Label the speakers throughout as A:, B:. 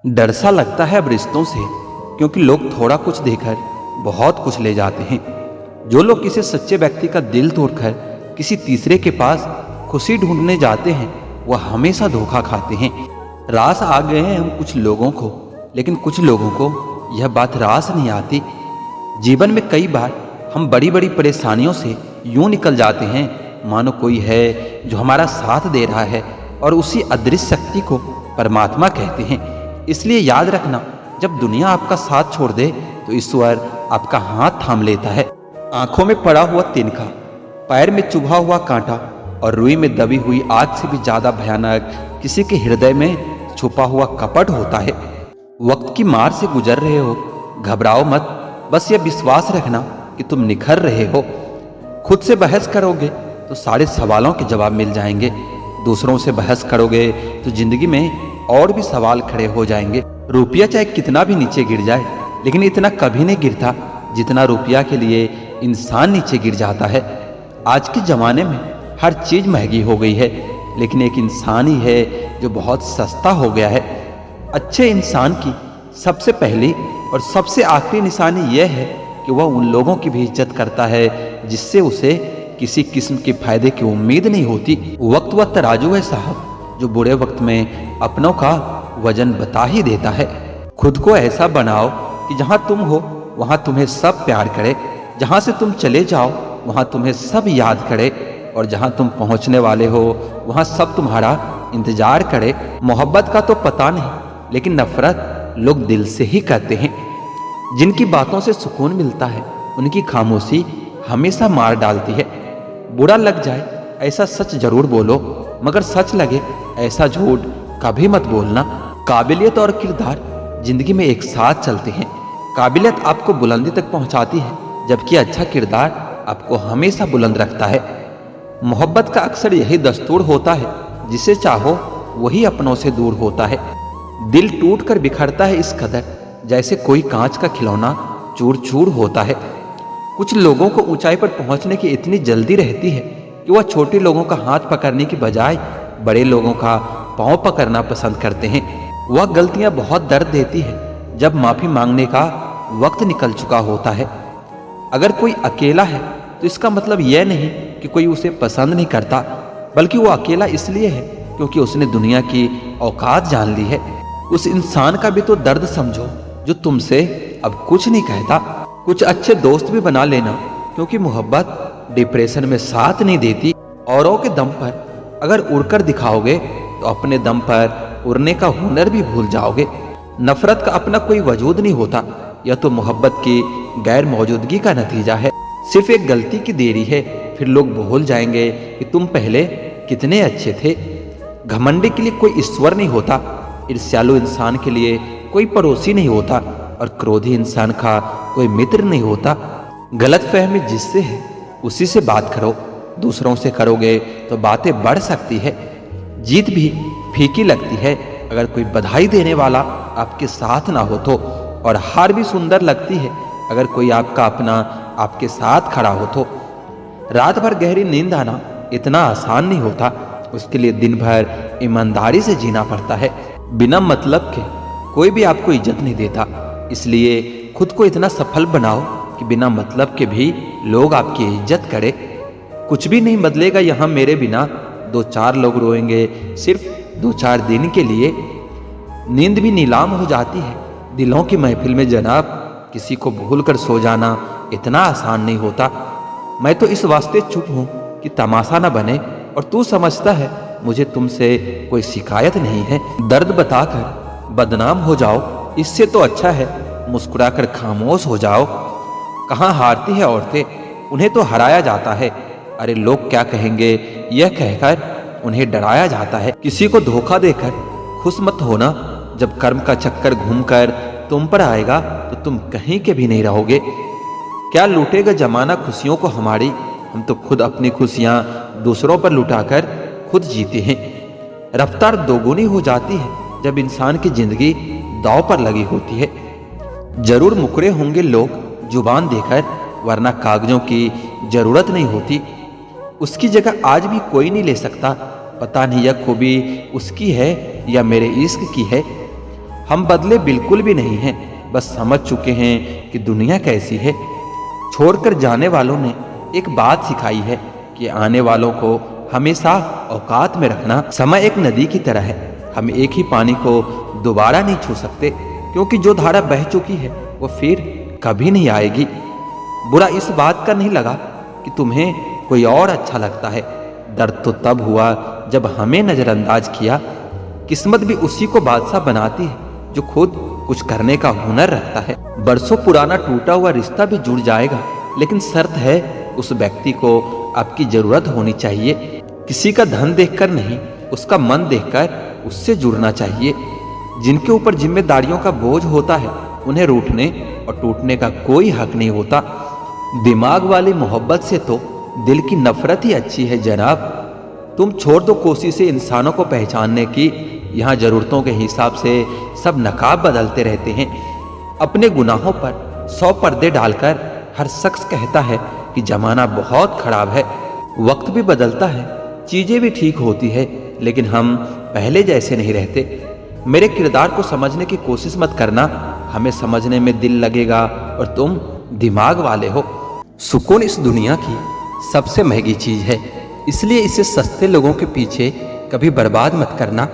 A: डर सा लगता है अब रिश्तों से, क्योंकि लोग थोड़ा कुछ देकर बहुत कुछ ले जाते हैं। जो लोग किसी सच्चे व्यक्ति का दिल तोड़कर किसी तीसरे के पास खुशी ढूंढने जाते हैं, वह हमेशा धोखा खाते हैं। रास आ गए हैं हम कुछ लोगों को, लेकिन कुछ लोगों को यह बात रास नहीं आती। जीवन में कई बार हम बड़ी बड़ी परेशानियों से यूं निकल जाते हैं मानो कोई है जो हमारा साथ दे रहा है, और उसी अदृश्य शक्ति को परमात्मा कहते हैं। इसलिए याद रखना, जब दुनिया आपका साथ छोड़ दे तो ईश्वर आपका हाथ थाम लेता है। आंखों में पड़ा हुआ तिनका, पैर में चुभा हुआ कांटा और रुई में दबी हुई आग से भी ज्यादा भयानक किसी के हृदय में छुपा हुआ कपट होता है। वक्त की मार से गुजर रहे हो, घबराओ मत। बस यह विश्वास रखना कि तुम निखर रहे हो। खुद से बहस करोगे तो सारे सवालों के जवाब मिल जाएंगे। दूसरों से बहस करोगे तो जिंदगी में और भी सवाल खड़े हो जाएंगे। रुपया चाहे कितना भी नीचे गिर जाए, लेकिन इतना कभी नहीं गिरता जितना रुपया के लिए इंसान नीचे गिर जाता है। आज के जमाने में हर चीज महंगी हो गई है, लेकिन एक इंसान ही है जो बहुत सस्ता हो गया है। अच्छे इंसान की सबसे पहली और सबसे आखिरी निशानी यह है कि वह उन लोगों की भी इज्जत करता है जिससे उसे किसी किस्म के फायदे की उम्मीद नहीं होती। वक्त वह तराजू है साहब, जो बुरे वक्त में अपनों का वजन बता ही देता है। खुद को ऐसा बनाओ कि जहां तुम हो वहां तुम्हें सब प्यार करे, जहां से तुम चले जाओ वहां तुम्हें सब याद करे, और जहां तुम पहुंचने वाले हो वहां सब तुम्हारा इंतजार करे। मोहब्बत का तो पता नहीं, लेकिन नफरत लोग दिल से ही करते हैं। जिनकी बातों से सुकून मिलता है, उनकी खामोशी हमेशा मार डालती है। बुरा लग जाए ऐसा सच जरूर बोलो, मगर सच लगे ऐसा झूठ कभी मत बोलना। काबिलियत और किरदार जिंदगी में एक साथ चलते हैं। काबिलियत आपको बुलंदी तक पहुंचाती है, जबकि अच्छा किरदार आपको हमेशा बुलंद रखता है। मोहब्बत का अक्सर यही दस्तूर होता है, जिसे चाहो वही अपनों से दूर होता है। दिल टूट कर बिखरता है इस कदर, जैसे कोई कांच का खिलौना चूर चूर होता है। कुछ लोगों को ऊंचाई पर पहुंचने की इतनी जल्दी रहती है कि वह छोटे लोगों का हाथ पकड़ने की बजाय बड़े लोगों का पांव पकड़ना पसंद करते हैं। वह गलतियां बहुत दर्द देती है जब माफी मांगने का वक्त निकल चुका होता है। अगर कोई अकेला है तो इसका मतलब यह नहीं कि कोई उसे पसंद नहीं करता, बल्कि वो अकेला इसलिए है क्योंकि उसने दुनिया की औकात जान ली है। उस इंसान का भी तो दर्द समझो जो तुमसे अब कुछ नहीं कहता। कुछ अच्छे दोस्त भी बना लेना, क्योंकि मोहब्बत डिप्रेशन में साथ नहीं देती। औरों के दम पर अगर उड़कर दिखाओगे तो अपने दम पर उड़ने का हुनर भी भूल जाओगे। नफरत का अपना कोई वजूद नहीं होता, यह तो मोहब्बत की गैर मौजूदगी का नतीजा है। सिर्फ एक गलती की देरी है, फिर लोग भूल जाएंगे कि तुम पहले कितने अच्छे थे। घमंडी के लिए कोई ईश्वर नहीं होता, ईर्ष्यालु इंसान के लिए कोई पड़ोसी नहीं होता, और क्रोधी इंसान का कोई मित्र नहीं होता। गलतफहमी जिससे है उसी से बात करो। दूसरों से करोगे तो बातें बढ़ सकती है। जीत भी फीकी लगती है अगर कोई बधाई देने वाला आपके साथ ना हो तो, और हार भी सुंदर लगती है अगर कोई आपका अपना आपके साथ खड़ा हो तो। रात भर गहरी नींद आना इतना आसान नहीं होता, उसके लिए दिन भर ईमानदारी से जीना पड़ता है। बिना मतलब के कोई भी आपको इज्जत नहीं देता, इसलिए खुद को इतना सफल बनाओ कि बिना मतलब के भी लोग आपकी इज्जत करें। कुछ भी नहीं बदलेगा यहाँ मेरे बिना, दो चार लोग रोएंगे सिर्फ दो चार दिन के लिए। नींद भी नीलाम हो जाती है दिलों की महफिल में जनाब। किसी को भूल कर सो जाना इतना आसान नहीं होता। मैं तो इस वास्ते चुप हूँ कि तमाशा न बने, और तू समझता है मुझे तुमसे कोई शिकायत नहीं है। दर्द बताकर बदनाम हो जाओ, इससे तो अच्छा है मुस्कुराकर खामोश हो जाओ। कहाँ हारती है औरतें, उन्हें तो हराया जाता है। अरे लोग क्या कहेंगे यह कहकर उन्हें डराया जाता है। किसी को धोखा देकर खुश मत होना, जब कर्म का चक्कर घूमकर तुम पर आएगा तो तुम कहीं के भी नहीं रहोगे। क्या लूटेगा जमाना खुशियों को हमारी, हम तो खुद अपनी खुशियां दूसरों पर लुटाकर खुद जीते हैं। रफ्तार दोगुनी हो जाती है जब इंसान की जिंदगी दांव पर लगी होती है। जरूर मुकरे होंगे लोग जुबान देकर, वरना कागजों की जरूरत नहीं होती। उसकी जगह आज भी कोई नहीं ले सकता। पता नहीं यह खूबी उसकी है या मेरे इश्क की है। हम बदले बिल्कुल भी नहीं हैं, बस समझ चुके हैं कि दुनिया कैसी है। छोड़कर जाने वालों ने एक बात सिखाई है कि आने वालों को हमेशा औकात में रखना। समय एक नदी की तरह है, हम एक ही पानी को दोबारा नहीं छू सकते, क्योंकि जो धारा बह चुकी है वो फिर कभी नहीं आएगी। बुरा इस बात का नहीं लगा कि तुम्हें कोई और अच्छा लगता है, दर्द तो तब हुआ जब हमें नजरअंदाज किया। किस्मत भी उसी को बादशाह बनाती है जो खुद कुछ करने का हुनर रखता है। बरसों पुराना टूटा हुआ रिश्ता भी जुड़ जाएगा, लेकिन शर्त है उस व्यक्ति को आपकी जरूरत होनी चाहिए। किसी का धन देखकर नहीं, उसका मन देखकर उससे जुड़ना चाहिए। जिनके ऊपर जिम्मेदारियों का बोझ होता है उन्हें रूठने और टूटने का कोई हक नहीं होता। दिमाग वाली मोहब्बत से तो दिल की नफरत ही अच्छी है जनाब। तुम छोड़ दो कोशिशें इंसानों को पहचानने की, यहाँ जरूरतों के हिसाब से सब नकाब बदलते रहते हैं। अपने गुनाहों पर 100 पर्दे डालकर हर शख्स कहता है कि जमाना बहुत खराब है। वक्त भी बदलता है, चीजें भी ठीक होती है, लेकिन हम पहले जैसे नहीं रहते। मेरे किरदार को समझने की कोशिश मत करना, हमें समझने में दिल लगेगा और तुम दिमाग वाले हो। सुकून इस दुनिया की सबसे महंगी चीज है, इसलिए इसे सस्ते लोगों के पीछे कभी बर्बाद मत करना।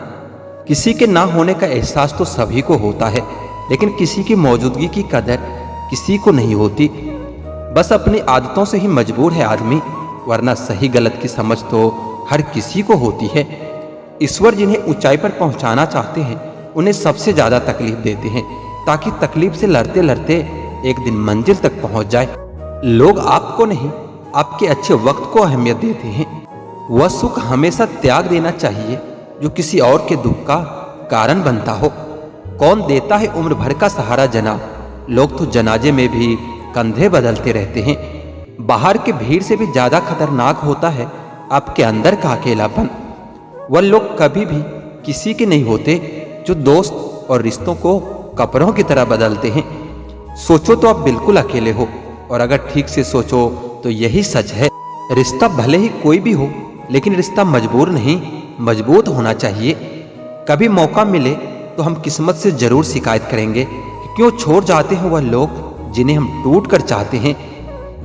A: किसी के ना होने का एहसास तो सभी को होता है, लेकिन किसी की मौजूदगी की कदर किसी को नहीं होती। बस अपनी आदतों से ही मजबूर है आदमी, वरना सही गलत की समझ तो हर किसी को होती है। ईश्वर जिन्हें ऊंचाई पर पहुंचाना चाहते हैं उन्हें सबसे ज्यादा तकलीफ देते हैं, ताकि तकलीफ से लड़ते लड़ते एक दिन मंजिल तक पहुंच जाए। लोग आपको नहीं, आपके अच्छे वक्त को अहमियत देते हैं। वह सुख हमेशा त्याग देना चाहिए जो किसी और के दुख का कारण बनता हो। कौन देता है उम्र भर का सहारा जनाब, लोग तो जनाजे में भी कंधे बदलते रहते हैं। बाहर के भीड़ से भी ज्यादा खतरनाक होता है आपके अंदर का अकेलापन। वह लोग कभी भी किसी के नहीं होते जो दोस्त और रिश्तों को कपड़ों की तरह बदलते हैं। सोचो तो आप बिल्कुल अकेले हो, और अगर ठीक से सोचो तो यही सच है। रिश्ता भले ही कोई भी हो, लेकिन रिश्ता मजबूर नहीं, मजबूत होना चाहिए। कभी मौका मिले तो हम किस्मत से जरूर शिकायत करेंगे कि क्यों छोड़ जाते हैं वह लोग जिन्हें हम टूट कर चाहते हैं।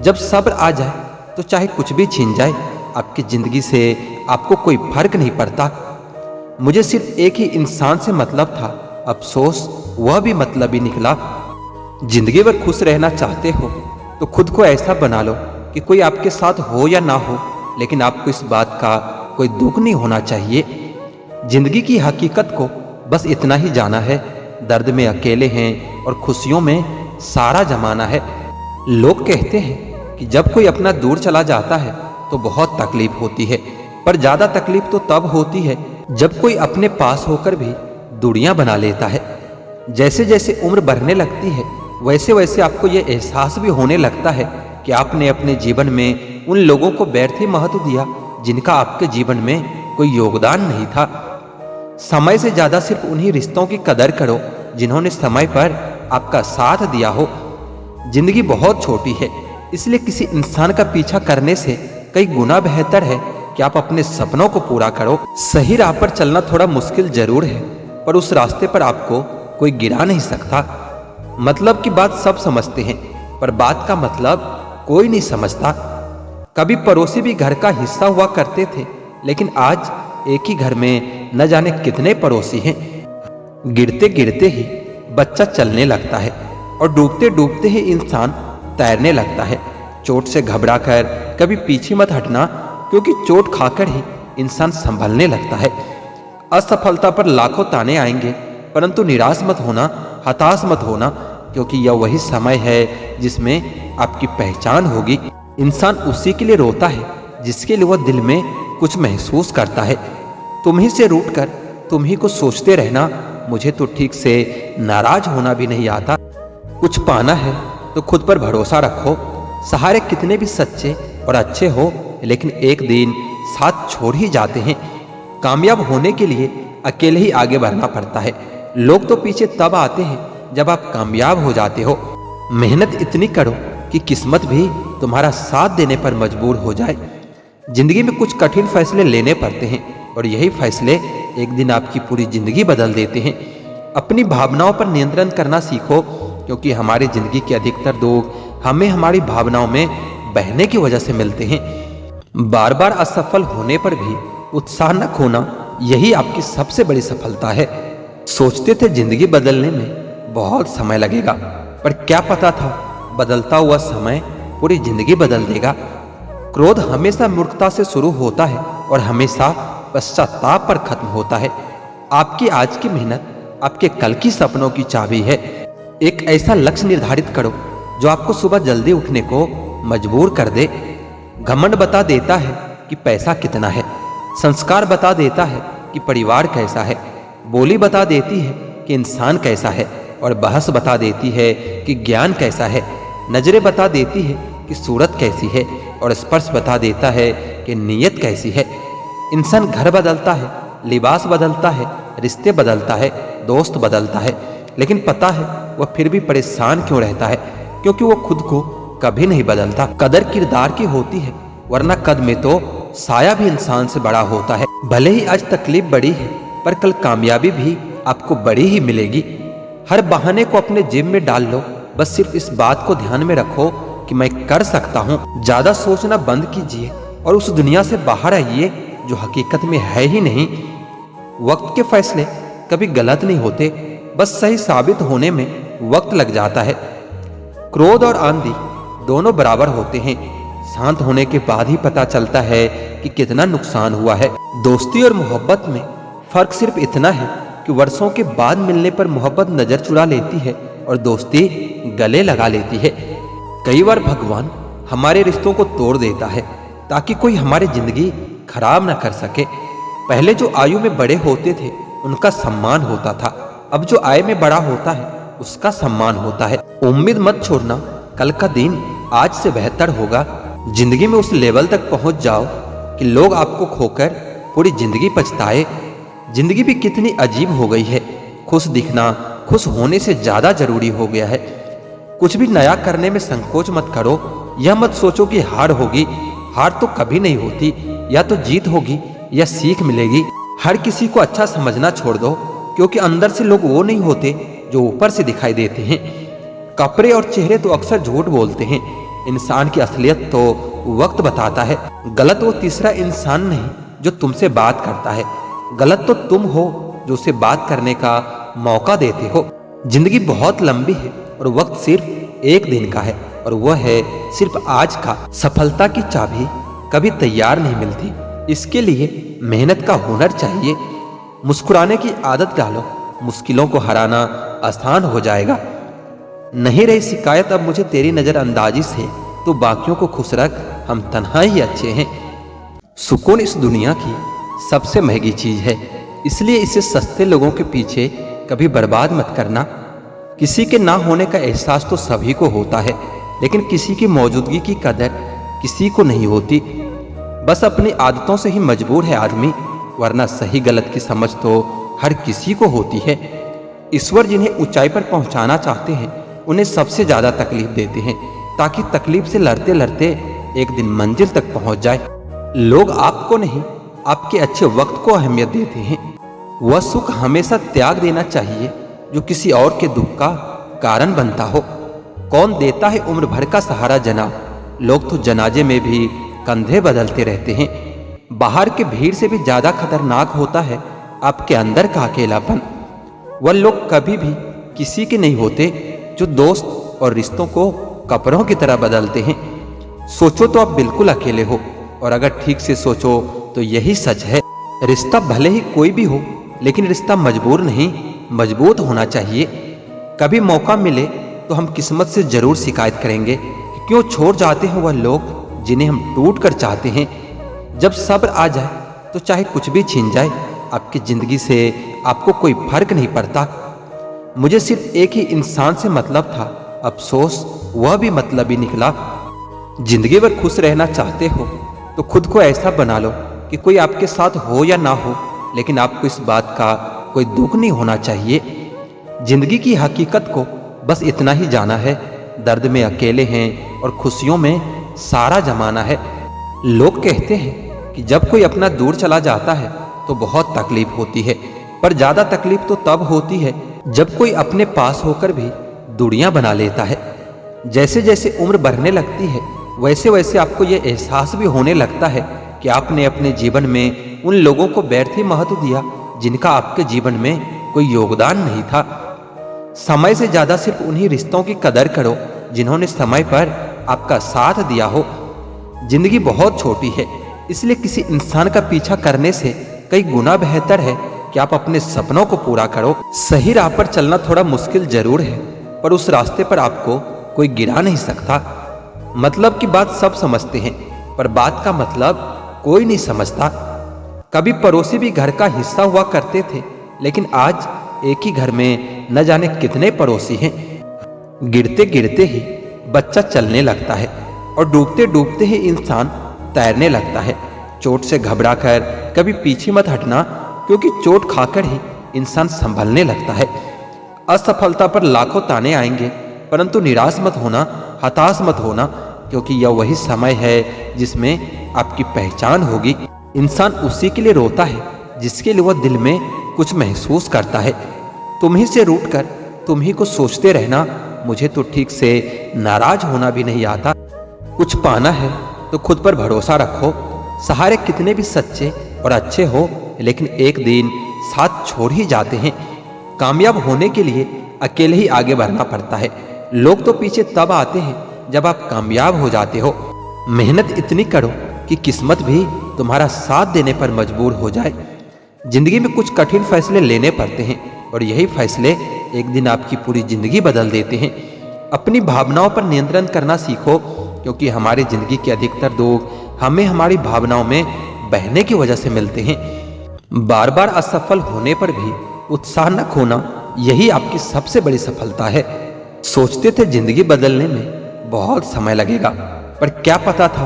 A: जब सब्र आ जाए तो चाहे कुछ भी छीन जाए, आपकी जिंदगी से आपको कोई फर्क नहीं पड़ता। मुझे सिर्फ एक ही इंसान से मतलब था, अफसोस वह भी मतलब ही निकला। जिंदगी भर खुश रहना चाहते हो तो खुद को ऐसा बना लो कि कोई आपके साथ हो या ना हो, लेकिन आपको इस बात का कोई दुख नहीं होना चाहिए। जिंदगी की हकीकत को बस इतना ही जाना है, दर्द में अकेले हैं और खुशियों में सारा जमाना है। लोग कहते हैं कि जब कोई अपना दूर चला जाता है तो बहुत तकलीफ होती है, पर ज्यादा तकलीफ तो तब होती है जब कोई अपने पास होकर भी दूरियां बना लेता है। जैसे जैसे उम्र बढ़ने लगती है वैसे वैसे आपको यह एहसास भी होने लगता है कि आपने अपने जीवन में उन लोगों को व्यर्थ ही महत्व दिया जिनका आपके जीवन में कोई योगदान नहीं था। समय से ज्यादा सिर्फ उन्हीं रिश्तों की कदर करो जिन्होंने समय पर आपका साथ दिया हो। जिंदगी बहुत छोटी है, इसलिए किसी इंसान का पीछा करने से कई गुना बेहतर है कि आप अपने सपनों को पूरा करो। सही राह पर चलना थोड़ा मुश्किल जरूर है, पर उस रास्ते पर आपको कोई गिरा नहीं सकता। मतलब की बात सब समझते हैं, पर बात का मतलब कोई नहीं समझता। कभी पड़ोसी भी घर का हिस्सा हुआ करते थे, लेकिन आज एक ही घर में न जाने कितने पड़ोसी हैं। गिरते गिरते ही बच्चा चलने लगता है और डूबते डूबते ही इंसान तैरने लगता है। चोट से घबराकर कभी पीछे मत हटना, क्योंकि चोट खाकर ही इंसान संभलने लगता है। असफलता पर लाखों ताने आएंगे, परंतु निराश मत होना, हताश मत होना, क्योंकि यह वही समय है जिसमें आपकी पहचान होगी। इंसान उसी के लिए रोता है जिसके लिए वह दिल में कुछ महसूस करता है। तुम ही से रूठ कर तुम ही को सोचते रहना, मुझे तो ठीक से नाराज होना भी नहीं आता। कुछ पाना है तो खुद पर भरोसा रखो। सहारे कितने भी सच्चे और अच्छे हो, लेकिन एक दिन साथ छोड़ ही जाते हैं। कामयाब होने के लिए अकेले ही आगे बढ़ना पड़ता है। लोग तो पीछे तब आते हैं जब आप कामयाब हो जाते हो। मेहनत इतनी करो कि किस्मत भी तुम्हारा साथ देने पर मजबूर हो जाए। जिंदगी में कुछ कठिन फैसले लेने पड़ते हैं, और यही फैसले एक दिन आपकी पूरी जिंदगी बदल देते हैं। अपनी भावनाओं पर नियंत्रण करना सीखो, क्योंकि हमारी जिंदगी के अधिकतर दुख हमें हमारी भावनाओं में बहने की वजह से मिलते हैं। बार बार असफल होने पर भी उत्साह न खोना, यही आपकी सबसे बड़ी सफलता है। सोचते थे जिंदगी बदलने में बहुत समय लगेगा, पर क्या पता था बदलता हुआ समय पूरी जिंदगी बदल देगा। क्रोध हमेशा मूर्खता से शुरू होता है और हमेशा पश्चाताप पर खत्म होता है। आपकी आज की मेहनत आपके कल की सपनों की चाबी है। एक ऐसा लक्ष्य निर्धारित करो जो आपको सुबह जल्दी उठने को मजबूर कर दे। घमंड बता देता है कि पैसा कितना है, संस्कार बता देता है कि परिवार कैसा है, बोली बता देती है कि इंसान कैसा है, और बहस बता देती है कि ज्ञान कैसा है। नजरें बता देती है कि सूरत कैसी है, और स्पर्श बता देता है कि नीयत कैसी है। इंसान घर बदलता है, लिबास बदलता है, रिश्ते बदलता है, दोस्त बदलता है, लेकिन पता है वह फिर भी परेशान क्यों रहता है? क्योंकि वो खुद को कभी नहीं बदलता। कदर किरदार की होती है, वरना कद में तो साया भी इंसान से बड़ा होता है। भले ही आज तकलीफ बड़ी है, पर कल कामयाबी भी आपको बड़ी ही मिलेगी। हर बहाने को अपने जेब में डाल लो, बस सिर्फ इस बात को ध्यान में रखो कि मैं कर सकता हूँ। ज्यादा सोचना बंद कीजिए और उस दुनिया से बाहर आइए जो हकीकत में है ही नहीं। वक्त के फैसले कभी गलत नहीं होते, बस सही साबित होने में वक्त लग जाता है। क्रोध और आंधी दोनों बराबर होते हैं, शांत होने के बाद ही पता चलता है कि कितना नुकसान हुआ है। दोस्ती और मोहब्बत में फर्क सिर्फ इतना है कि वर्षों के बाद मिलने पर मोहब्बत नजर चुरा लेती है और दोस्ती गले लगा लेती है। कई बार भगवान हमारे रिश्तों को तोड़ देता है ताकि कोई हमारी जिंदगी खराब ना कर सके। पहले जो आयु में बड़े होते थे उनका सम्मान होता था, अब जो आय में बड़ा होता है उसका सम्मान होता है। उम्मीद मत छोड़ना, कल का दिन आज से बेहतर होगा। जिंदगी में उस लेवल तक पहुंच जाओ कि लोग आपको खोकर पूरी जिंदगी पछताए। जिंदगी भी कितनी अजीब हो गई है, खुश दिखना खुश होने से ज्यादा जरूरी हो गया है। कुछ भी नया करने में संकोच मत करो। यह मत सोचो कि हार होगी, हार तो कभी नहीं होती, या तो जीत होगी या सीख मिलेगी। हर किसी को अच्छा समझना छोड़ दो, क्योंकि अंदर से लोग वो नहीं होते जो ऊपर से दिखाई देते हैं। कपड़े और चेहरे तो अक्सर झूठ बोलते हैं, इंसान की असलियत तो वक्त बताता है। गलत वो तीसरा इंसान नहीं जो तुमसे बात करता है, गलत तो तुम हो जो उसे बात करने का मौका देते हो। जिंदगी बहुत लंबी है और वक्त सिर्फ एक दिन का है, और वह है सिर्फ आज का। सफलता की चाबी कभी तैयार नहीं मिलती, इसके लिए मेहनत का हुनर चाहिए। मुस्कुराने की आदत डालो, मुश्किलों को हराना आसान हो जाएगा। नहीं रही शिकायत अब मुझे तेरी नजरअंदाजी से, तो बाकियों को खुश रख, हम तन्हा ही अच्छे हैं। सुकून इस दुनिया की सबसे महंगी चीज है, इसलिए इसे सस्ते लोगों के पीछे कभी बर्बाद मत करना। किसी के ना होने का एहसास तो सभी को होता है, लेकिन किसी की मौजूदगी की कदर किसी को नहीं होती। बस अपनी आदतों से ही मजबूर है आदमी, वरना सही गलत की समझ तो हर किसी को होती है। ईश्वर जिन्हें ऊंचाई पर पहुंचाना चाहते हैं उन्हें सबसे ज्यादा तकलीफ देते हैं, ताकि तकलीफ से लड़ते लड़ते एक दिन मंजिल तक पहुंच जाए। लोग आपको नहीं, आपके अच्छे वक्त को अहमियत देते हैं। वह सुख हमेशा त्याग देना चाहिए जो किसी और के दुख का कारण बनता हो। कौन देता है उम्र भर का सहारा जनाब, लोग तो जनाजे में भी कंधे बदलते रहते हैं। बाहर के भीड़ से भी ज्यादा खतरनाक होता है आपके अंदर का अकेलापन। वह लोग कभी भी किसी के नहीं होते जो दोस्त और रिश्तों को कपड़ों की तरह बदलते हैं। सोचो तो आप बिल्कुल अकेले हो, और अगर ठीक से सोचो तो यही सच है। रिश्ता भले ही कोई भी हो, लेकिन रिश्ता मजबूर नहीं, मजबूत होना चाहिए। कभी मौका मिले तो हम किस्मत से जरूर शिकायत करेंगे कि क्यों छोड़ जाते हैं वह लोग जिन्हें हम टूट कर चाहते हैं। जब सब्र आ जाए तो चाहे कुछ भी छीन जाए, आपकी जिंदगी से आपको कोई फर्क नहीं पड़ता। मुझे सिर्फ एक ही इंसान से मतलब था, अफसोस वह भी मतलब ही निकला। जिंदगी भर खुश रहना चाहते हो तो खुद को ऐसा बना लो कि कोई आपके साथ हो या ना हो, लेकिन आपको इस बात का कोई दुख नहीं होना चाहिए। जिंदगी की हकीकत को बस इतना ही जाना है, दर्द में अकेले हैं और खुशियों में सारा जमाना है। लोग कहते हैं कि जब कोई अपना दूर चला जाता है तो बहुत तकलीफ होती है, पर ज्यादा तकलीफ तो तब होती है जब कोई अपने पास होकर भी दूरियां बना लेता है, जैसे जैसे उम्र बढ़ने लगती है वैसे वैसे आपको यह एहसास भी होने लगता है कि आपने अपने जीवन में उन लोगों को व्यर्थ ही महत्व दिया जिनका आपके जीवन में कोई योगदान नहीं था। समय से ज्यादा सिर्फ उन्हीं रिश्तों की कदर करो जिन्होंने समय पर आपका साथ दिया हो। जिंदगी बहुत छोटी है, इसलिए किसी इंसान का पीछा करने से कई गुना बेहतर है कि आप अपने सपनों को पूरा करो। सही राह पर चलना थोड़ा मुश्किल जरूर है, पर उस रास्ते पर आपको कोई गिरा नहीं सकता। मतलब की बात सब समझते हैं, पर बात का मतलब कोई नहीं समझता। कभी पड़ोसी भी घर का हिस्सा हुआ करते थे, लेकिन आज एक ही घर में न जाने कितने पड़ोसी हैं। गिरते गिरते ही बच्चा चलने लगता है और डूबते डूबते ही इंसान तैरने लगता है। चोट से घबराकर कभी पीछे मत हटना, क्योंकि चोट खाकर ही इंसान संभलने लगता है। असफलता पर लाखों ताने आएंगे, परंतु निराश मत होना, हताश मत होना, क्योंकि यह वही समय है जिसमें आपकी पहचान होगी। इंसान उसी के लिए रोता है जिसके लिए वह दिल में कुछ महसूस करता है। तुम ही से रूठकर तुम ही को सोचते रहना, मुझे तो ठीक से नाराज होना भी नहीं आता। कुछ पाना है तो खुद पर भरोसा रखो। सहारे कितने भी सच्चे और अच्छे हो, लेकिन एक दिन साथ छोड़ ही जाते हैं। कामयाब होने के लिए अकेले ही आगे बढ़ना पड़ता है। लोग तो पीछे तब आते हैं जब आप कामयाब हो जाते हो। मेहनत इतनी करो कि किस्मत भी तुम्हारा साथ देने पर मजबूर हो जाए। जिंदगी में कुछ कठिन फैसले लेने पड़ते हैं, और यही फैसले एक दिन आपकी पूरी जिंदगी बदल देते हैं। अपनी भावनाओं पर नियंत्रण करना सीखो, क्योंकि हमारी जिंदगी के अधिकतर दुख हमें हमारी भावनाओं में बहने की वजह से मिलते हैं। बार बार असफल होने पर भी उत्साह न खोना, यही आपकी सबसे बड़ी सफलता है। सोचते थे जिंदगी बदलने में बहुत समय लगेगा, पर क्या पता था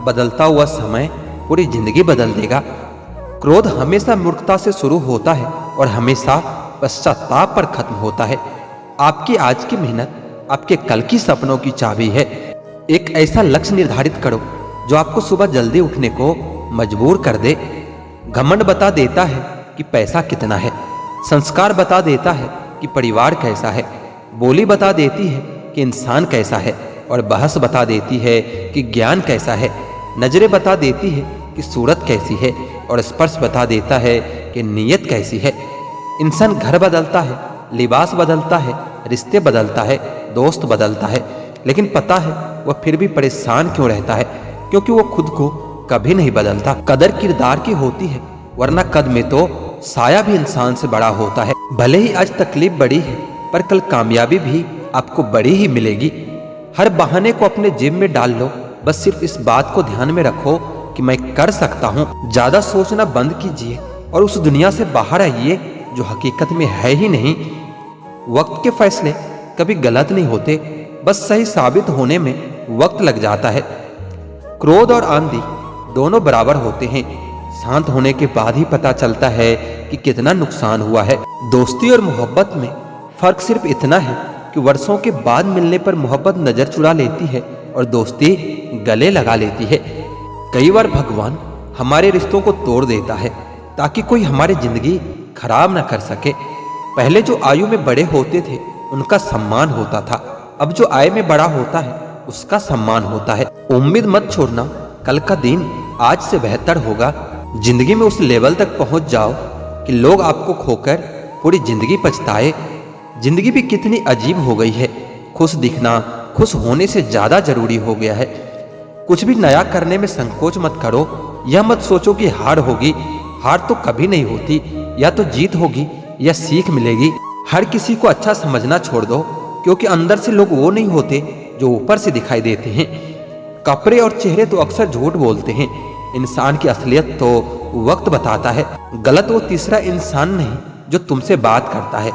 A: बदलता हुआ समय पूरी जिंदगी बदल देगा। क्रोध हमेशा मूर्खता से शुरू होता है और हमेशा पश्चाताप पर खत्म होता है। आपकी आज की मेहनत आपके कल की सपनों की चाबी है। एक ऐसा लक्ष्य निर्धारित करो जो आपको सुबह जल्दी उठने को मजबूर कर दे। घमंड बता देता है कि पैसा कितना है, संस्कार बता देता है कि परिवार कैसा है, बोली बता देती है कि इंसान कैसा है, और बहस बता देती है कि ज्ञान कैसा है। नजरें बता देती है कि सूरत कैसी है, और स्पर्श बता देता है कि नीयत कैसी है। इंसान घर बदलता है, लिबास बदलता है, रिश्ते बदलता है, दोस्त बदलता है, लेकिन पता है वह फिर भी परेशान क्यों रहता है, क्योंकि वो खुद को कभी नहीं बदलता। कदर किरदार की होती है, वरना कद में तो साया भी इंसान से बड़ा होता है। भले ही आज तकलीफ बड़ी है, पर कल कामयाबी भी आपको बड़ी ही मिलेगी। हर बहाने को अपने जेब में डाल लो, बस सिर्फ इस बात को ध्यान में रखो कि मैं कर सकता हूँ। ज्यादा सोचना बंद कीजिए और उस दुनिया से बाहर आइए जो हकीकत में है ही नहीं। वक्त के फैसले कभी गलत नहीं होते, बस सही साबित होने में वक्त लग जाता है। क्रोध और आंधी दोनों बराबर होते हैं, शांत होने के बाद ही पता चलता है कि कितना नुकसान हुआ है। दोस्ती और मोहब्बत में फर्क सिर्फ इतना है कि वर्षों के बाद मिलने पर मोहब्बत नजर चुरा लेती है और दोस्ती गले लगा लेती है। कई बार भगवान हमारे रिश्तों को तोड़ देता है ताकि कोई हमारी जिंदगी खराब न कर सके। पहले जो आयु में बड़े होते थे उनका सम्मान होता था, अब जो आय में बड़ा होता है उसका सम्मान होता है। उम्मीद मत छोड़ना, कल का दिन आज से बेहतर होगा। जिंदगी में उस लेवल तक पहुंच जाओ कि लोग आपको खोकर पूरी जिंदगी पछताए। जिंदगी भी कितनी अजीब हो गई है, खुश दिखना खुश होने से ज्यादा जरूरी हो गया है। कुछ भी नया करने में संकोच मत करो। यह मत सोचो कि हार होगी, हार तो कभी नहीं होती, या तो जीत होगी या सीख मिलेगी। हर किसी को अच्छा समझना छोड़ दो, क्योंकि अंदर से लोग वो नहीं होते जो ऊपर से दिखाई देते हैं। कपड़े और चेहरे तो अक्सर झूठ बोलते हैं, इंसान की असलियत तो वक्त बताता है। गलत वो तीसरा इंसान नहीं जो तुमसे बात करता है,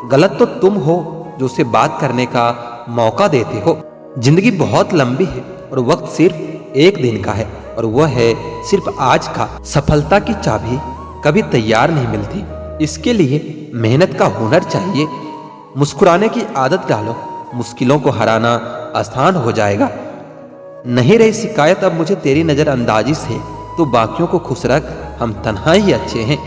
A: गलत तो तुम हो जो उसे बात करने का मौका देते हो। जिंदगी बहुत लंबी है और वक्त सिर्फ एक दिन का है, और वह है सिर्फ आज का। सफलता की चाबी कभी तैयार नहीं मिलती, इसके लिए मेहनत का हुनर चाहिए। मुस्कुराने की आदत डालो, मुश्किलों को हराना आसान हो जाएगा। नहीं रही शिकायत अब मुझे तेरी नजरअंदाजी से, तो बाकियों को खुश रख, हम तन्हा ही अच्छे हैं।